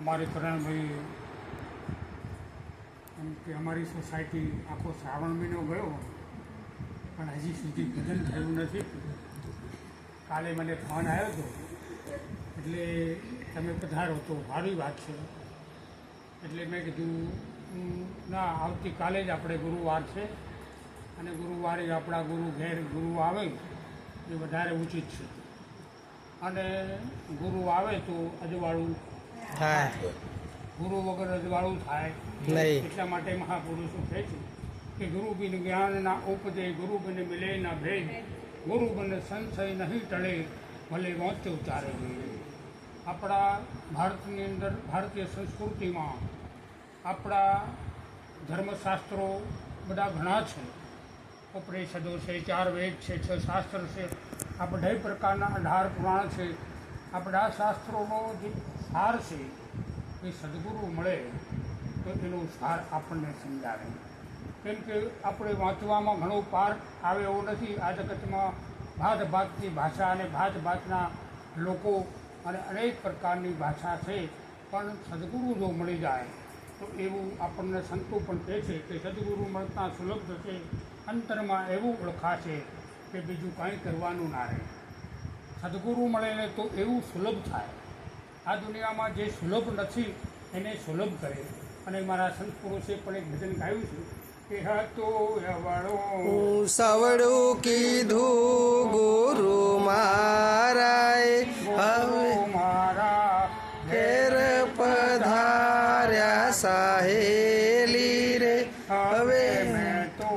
અમારે કરણભાઈ એમ કે અમારી સોસાયટી આખો શ્રાવણ મહિનો ગયો પણ હજી સુધી ભજન થયું નથી. કાલે મને ફોન આવ્યો હતો એટલે તમે પધારો તો સારી વાત છે. એટલે મેં કીધું ના, આવતીકાલે જ આપણે ગુરુવાર છે અને ગુરુવારે આપણા ગુરુ ઘેર ગુરુ આવે એ વધારે ઉચિત છે. અને ગુરુ આવે તો અજવાળું થાય, ગુરુ વગર અજવાળું થાય નહીં. એટલા માટે મહાપુરુષો કહે છે કે ગુરુ બિન જ્ઞાનના ઉપદે, ગુરુ બિન મિલે ના ભેદ, ગુરુ બિન સંશય નહીં ટળે, ભલે વાંચ ઉતારે. આપણા ભારતની અંદર, ભારતીય સંસ્કૃતિમાં આપણા ધર્મશાસ્ત્રો બધા ઘણા છે. ઉપનિષદો છે, 4 વેદ છે, 6 શાસ્ત્ર છે, આ બધા પ્રકારના 18 પુરાણ છે. આ બધા શાસ્ત્રોનો જે સાર છે એ સદગુરુ મળે તો એનો સાર આપણને સમજાવે. કેમ કે આપણે વાંચવામાં ઘણો પાર આવે એવો નથી. આ જગતમાં ભાત ભાતની ભાષા અને ભાત ભાતના લોકો અને અનેક પ્રકારની ભાષા છે, પણ સદગુરુ જો મળી જાય તો એવું આપણને સંતો પણ કહે છે કે સદગુરુ મળતા સુલભ થશે, અંતરમાં એવું ઓળખાશે કે બીજું કાંઈ કરવાનું ના રહે. સદગુરુ મળે ને તો એવું સુલભ થાય. આ દુનિયામાં જે સુલભ નથી એને સુલભ કરે. અને મારા સંત પુરુષે પણ એક ભજન ગાયું છે કે હતો અવળો સવડું કીધું ગુરુ મારાએ, હવે મારા ઘેર પધાર્યા સાહેલી રે, હવે મેં તો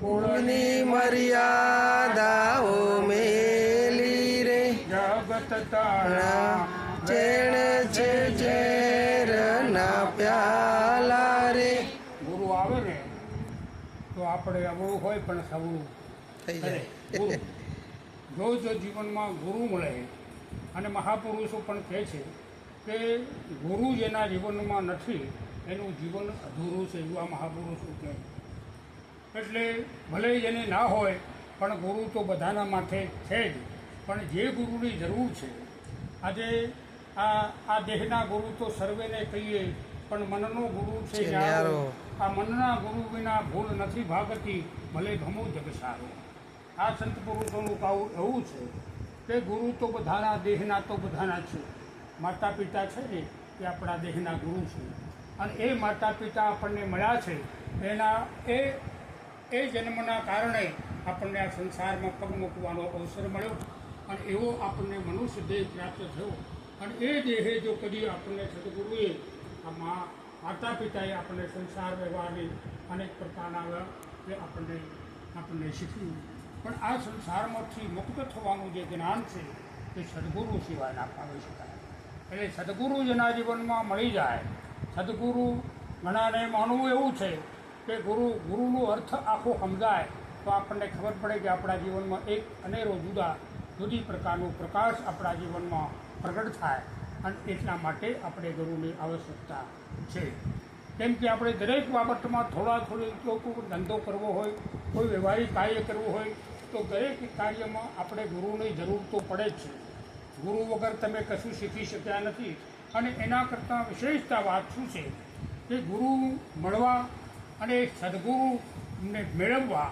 ગુણની મર્યાદાઓ મેલી રે, જગત તારા ચેણ છે ઝેરના પ્યાલા રે. ગુરુ આવે ને તો આપણે અવળું હોય પણ સવળું થઈ કરે. જાય. ગુરુ જો જીવનમાં ગુરુ મળે, અને મહાપુરુષો પણ કહે છે કે ગુરુ જેના જીવનમાં નથી એનું જીવન અધૂરું છે, એવા મહાપુરુષો કહે. એટલે ભલે એને ના હોય પણ ગુરુ તો બધાના માથે છે જ. પણ જે ગુરુની જરૂર છે, આજે આ દેહના ગુરુ તો સર્વેને કહીએ, પણ મનનો ગુરુ છે ન્યારો. આ મનના ગુરુ વિના ભૂલ નથી ભાગતી, ભલે ભમો જગ સારો. આ સંત પુરુષોનું કાવું એવું છે કે ગુરુ તો બધાના, દેહના તો બધાના છે. માતા પિતા છે ને એ આપણા દેહના ગુરુ છે. અને એ માતા પિતા આપણને મળ્યા છે એના એ જન્મના કારણે આપણને આ સંસારમાં પગ મૂકવાનો અવસર મળ્યો અને એવો આપણને મનુષ્ય દેહ પ્રાપ્ત થયો. અને એ દેહે જો કદી આપણને સદગુરુએ, આ માતા પિતાએ આપણને સંસાર વ્યવહારની અનેક પ્રકારના એ આપણને શીખ્યું. પણ આ સંસારમાંથી મુક્ત થવાનું જે જ્ઞાન છે એ સદગુરુ સિવાય ના પામી શકાય. એટલે સદગુરુ જેના જીવનમાં મળી જાય, સદગુરુ ઘણાને માનવું એવું છે કે ગુરુનો અર્થ આખો સમજાય તો આપણને ખબર પડે કે આપણા જીવનમાં એક અનેરો જુદી પ્રકારનો પ્રકાશ આપણા જીવનમાં પ્રગટ થાય. અને એટલા માટે આપણે ગુરુની આવશ્યકતા છે. કેમ કે આપણે દરેક બાબતમાં થોડી કોઈ ધંધો કરવો હોય, કોઈ વ્યવહારિક કાર્ય કરવું હોય તો દરેક કાર્યમાં આપણે ગુરુની જરૂર તો પડે જ છે. ગુરુ વગર તમે કશું શીખી શક્યા નથી. અને એના કરતાં વિશેષતા વાત શું છે કે ગુરુ મળવા અને સદગુરુને મેળવવા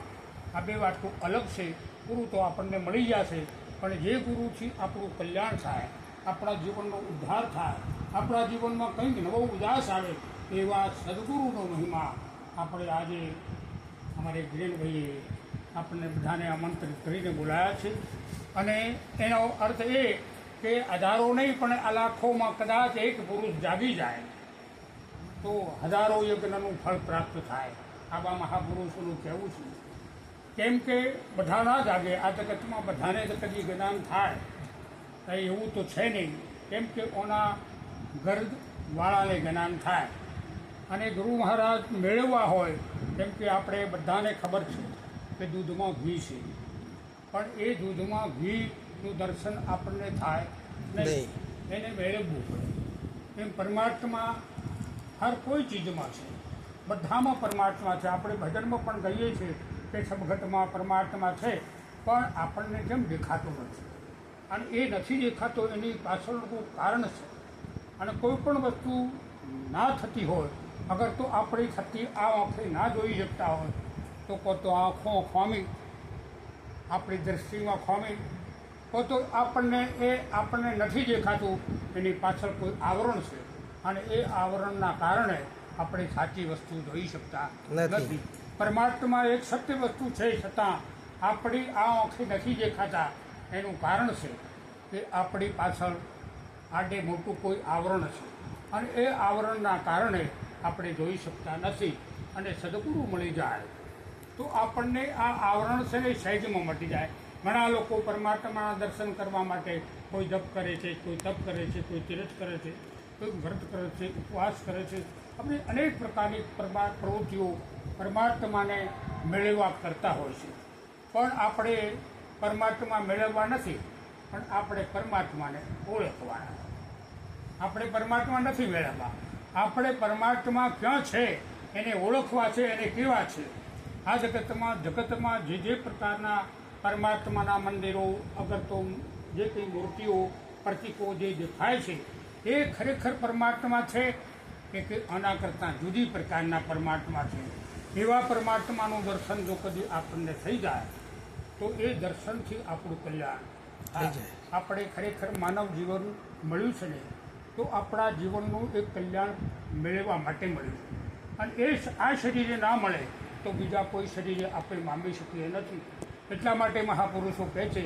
આ બે વાત તો અલગ છે. ગુરુ તો આપણને મળી જશે, પણ જે ગુરુથી આપણું કલ્યાણ થાય, આપણા જીવનનો ઉદ્ધાર થાય, આપણા જીવનમાં કંઈક નવો ઉદાસ આવે, એવા સદગુરુનો મહિમા આપણે આજે અમારે ધીરેનભાઈએ આપણને બધાને આમંત્રિત કરીને બોલાયા છે. અને એનો અર્થ એ કે હજારો નહીં પણ આ લાખોમાં કદાચ એક પુરુષ જાગી જાય તો હજારો યજ્ઞનું ફળ પ્રાપ્ત થાય. આવા મહાપુરુષોનું કહેવું છે. કેમ કે બધા ના જાગે, આ જગતમાં બધાને જ કદી જ્ઞાન થાય એવું તો છે નહીં. કેમ કે ઓના ઘરવાળાને જ્ઞાન થાય. અને ગુરુ મહારાજ મેળવવા હોય, કેમ કે આપણે બધાને ખબર છે કે દૂધમાં ઘી છે, પણ એ દૂધમાં ઘીનું દર્શન આપણને થાય નહીં, એને મેળવવું પડે. એમ પરમાત્મા હર કોઈ ચીજમાં છે, બધામાં પરમાત્મા છે. આપણે ભજનમાં પણ કહીએ છીએ કે સબઘટમાં પરમાત્મા છે, પણ આપણને જેમ દેખાતો નથી. અને એ નથી દેખાતો એની પાછળનું કારણ છે અને કોઈ પણ વસ્તુ ના થતી હોય, અગર તો આપણી થતી આ આંખે ના જોઈ શકતા હોય તો તો આંખો ખોમી, આપણી દૃષ્ટિમાં ખોમી, તો આપણને નથી દેખાતું. એની પાછળ કોઈ આવરણ છે અને એ આવરણના કારણે આપણે સાચી વસ્તુ જોઈ શકતા નથી. પરમાત્મા એક સત્ય વસ્તુ છે, છતાં આપણી આ આંખે નથી દેખાતા. એનું કારણ છે કે આપણી પાછળ આડે મોટું કોઈ આવરણ છે અને એ આવરણના કારણે આપણે જોઈ શકતા નથી. અને સદગુરુ મળી જાય તો આપણને આ આવરણ છે ને સહેજમાં મટી જાય. ઘણા લોકો પરમાત્માના દર્શન કરવા માટે કોઈ જપ કરે છે, કોઈ તપ કરે છે, કોઈ તીર્થ કરે છે, કોઈ વ્રત કરે છે, ઉપવાસ કરે છે. આપણે અનેક પ્રકારની પ્રવૃત્તિઓ પરમાત્માને મેળવવા કરતા હોય છે. પણ આપણે પરમાત્મા મેળવવા નથી, પણ આપણે પરમાત્માને ઓળખવાના. આપણે પરમાત્મા નથી મેળવવા, આપણે પરમાત્મા ક્યાં છે એને ઓળખવા છે, એને કેવા છે. આ જગતમાં જે પ્રકારના પરમાત્માના મંદિરો, અગર તો જે કંઈ મૂર્તિઓ, પ્રતીકો જે દેખાય છે એ ખરેખર પરમાત્મા છે કે આના કરતાં જુદી પ્રકારના પરમાત્મા છે. એવા પરમાત્માનું દર્શન જો કદી આપણને થઈ જાય તો એ દર્શનથી આપણું કલ્યાણ થાય. આપણે ખરેખર માનવ જીવન મળ્યું છે ને તો આપણા જીવનનું એક કલ્યાણ મેળવવા માટે મળ્યું. અને આ શરીરે ના મળે તો બીજા કોઈ શરીરે આપણે પામી શકીએ નથી. એટલા માટે મહાપુરુષો કહે છે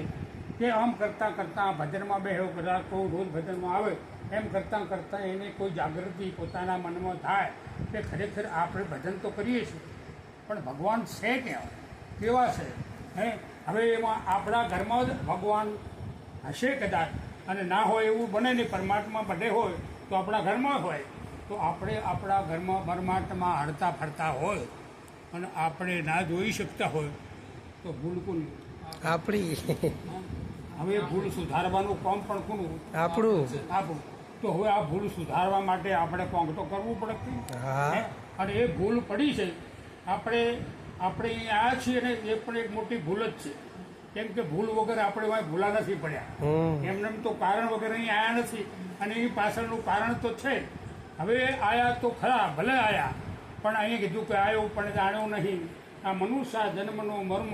કે આમ કરતાં કરતાં ભજનમાં બેહો, કદાચ કોઈ રોજ ભજનમાં આવે, એમ કરતાં કરતાં એને કોઈ જાગૃતિ પોતાના મનમાં થાય કે ખરેખર આપણે ભજન તો કરીએ છીએ પણ ભગવાન છે કેવા છે. હવે એમાં આપણા ઘરમાં જ ભગવાન હશે કદાચ, અને ના હોય એવું બને નહીં. પરમાત્મા બધે હોય તો આપણા ઘરમાં હોય, તો આપણે આપણા ઘરમાં પરમાત્મા હરતા ફરતા હોય અને આપણે ના જોઈ શકતા હોય તો ભૂલ કોની? આપણી. હવે ભૂલ સુધારવાનું કામ પણ કોનું? આપણું. તો હવે આ ભૂલ સુધારવા માટે આપણે કામ તો કરવું પડે. અને એ ભૂલ પડી છે, આપણે અહીંયા આવ્યા છીએ ને એ પણ એક મોટી ભૂલ જ છે. કેમ કે ભૂલ વગર આપણે વાંય ભૂલા નથી પડ્યા. એમને તો કારણ વગર અહીં આવ્યા નથી, અને એની પાછળનું કારણ તો છે. હવે આયા તો ખરા, ભલે આયા, પણ અહીં કીધું કે આવ્યો પણ જાણ્યો નહીં. આ મનુષ્ય જન્મનો મર્મ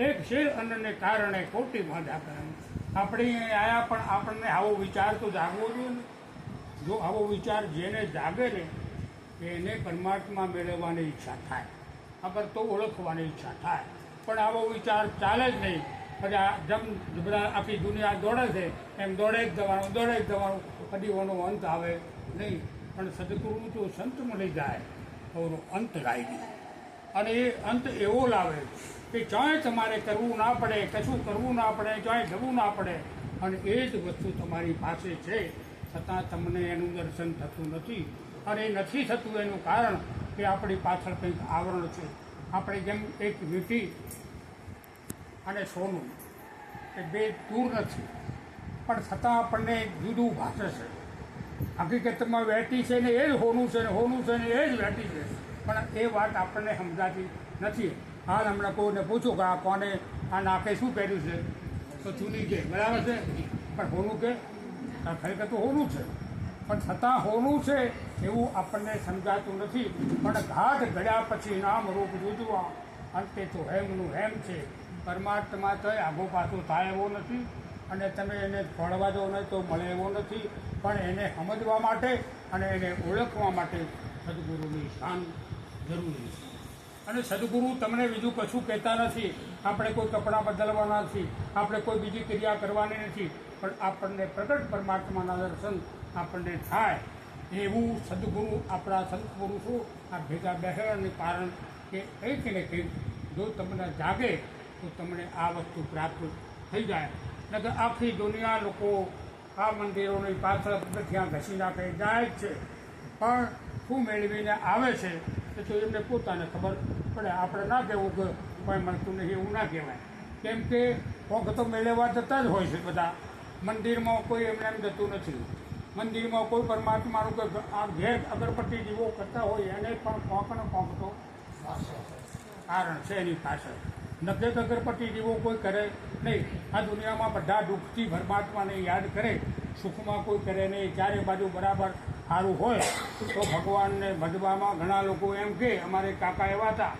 એક શેર અન્નને કારણે ખોટી બાધા કરે. આપણે અહીં આવ્યા પણ આપણને આવો વિચાર તો જાગવો જોઈએ ને. જો આવો વિચાર જેને જાગે ને એને પરમાત્મા મેળવવાની ઈચ્છા થાય, અગર તો ઓળખવાની ઈચ્છા થાય. પણ આવો વિચાર ચાલે જ નહીં. પછી બધા આખી દુનિયા દોડે છે એમ દોડે જ જવાનું, કદી એનો અંત આવે નહીં. પણ સદગુરુ જો સંત મળી જાય તો એનો અંત લાવી દે. અને એ અંત એવો લાવે કે ક્યાંય તમારે કરવું ના પડે, કશું કરવું ના પડે, ક્યાંય જવું ના પડે, અને એ જ વસ્તુ તમારી પાસે છે, છતાં તમને એનું દર્શન થતું નથી. અને એ નથી થતું એનું કારણ કે આપણી પાછળ કંઈક આવરણ છે. આપણે જેમ એક વીંટી અને સોનું એ બે દૂર નથી, પણ છતાં આપણને જુદું ભાષે છે. હકીકતમાં વેટી છે ને એ જ હોનું છે, ને હોનું છે ને એ જ વેટી છે, પણ એ વાત આપણને સમજાતી નથી. હાલ હમણાં કોઈને પૂછું કે આ કોને આ નાકે શું પહેર્યું છે તો ચૂની કે બરાબર છે, પણ હોનું કે ખરેખર તો હોનું છે, પણ છતાં હોનું છે એવું આપણને સમજાતું નથી. પણ ઘાટ ઘડ્યા પછી નામ રૂપ જુદવા, અંતે તો હેમનું હેમ છે. પરમાત્મા તો આગો પાછું થાય એવો નથી, અને તમે એને ખોળવા દો ને તો મળે એવો નથી. પણ એને સમજવા માટે અને એને ઓળખવા માટે સદગુરુની શાન જરૂરી છે. અને સદગુરુ તમને બીજું કશું કહેતા નથી. આપણે કોઈ કપડાં બદલવાના નથી, આપણે કોઈ બીજી ક્રિયા કરવાની નથી, પણ આપણને પ્રગટ પરમાત્માના દર્શન આપણને થાય એવું સદગુરુ, આપણા સંત પુરુષો આ ભેગા બેસવાનું કારણ કે કંઈક ને કંઈક જો તમને જાગે તો તમને આ વસ્તુ પ્રાપ્ત થઈ જાય. નકર આખી દુનિયા લોકો આ મંદિરોની પાછળ પગથિયાં ઘસી નાખે જાય જ છે, પણ શું મેળવીને આવે છે એ તો એમને પોતાને ખબર પડે. આપણે ના કહેવું કે કોઈ મળતું નહીં એવું ના કહેવાય. કેમ કે કોક તો મેળવવા જતા જ હોય છે બધા. મંદિરમાં કોઈ એમને એમ જતું નથી. મંદિરમાં કોઈ પરમાત્માનું કે આ ઘેર અગરબત્તી દીવો કરતા હોય એને પણ કોંક ને કોંક તો કારણ છે એની પાછળ. નકેક અગરબત્તી દીવો કોઈ કરે નહીં. આ દુનિયામાં બધા દુઃખથી પરમાત્માને યાદ કરે, સુખમાં કોઈ કરે નહીં. ચારે બાજુ બરાબર સારું હોય તો ભગવાનને ભજવામાં ઘણા લોકો એમ કે અમારે કાકા એવા હતા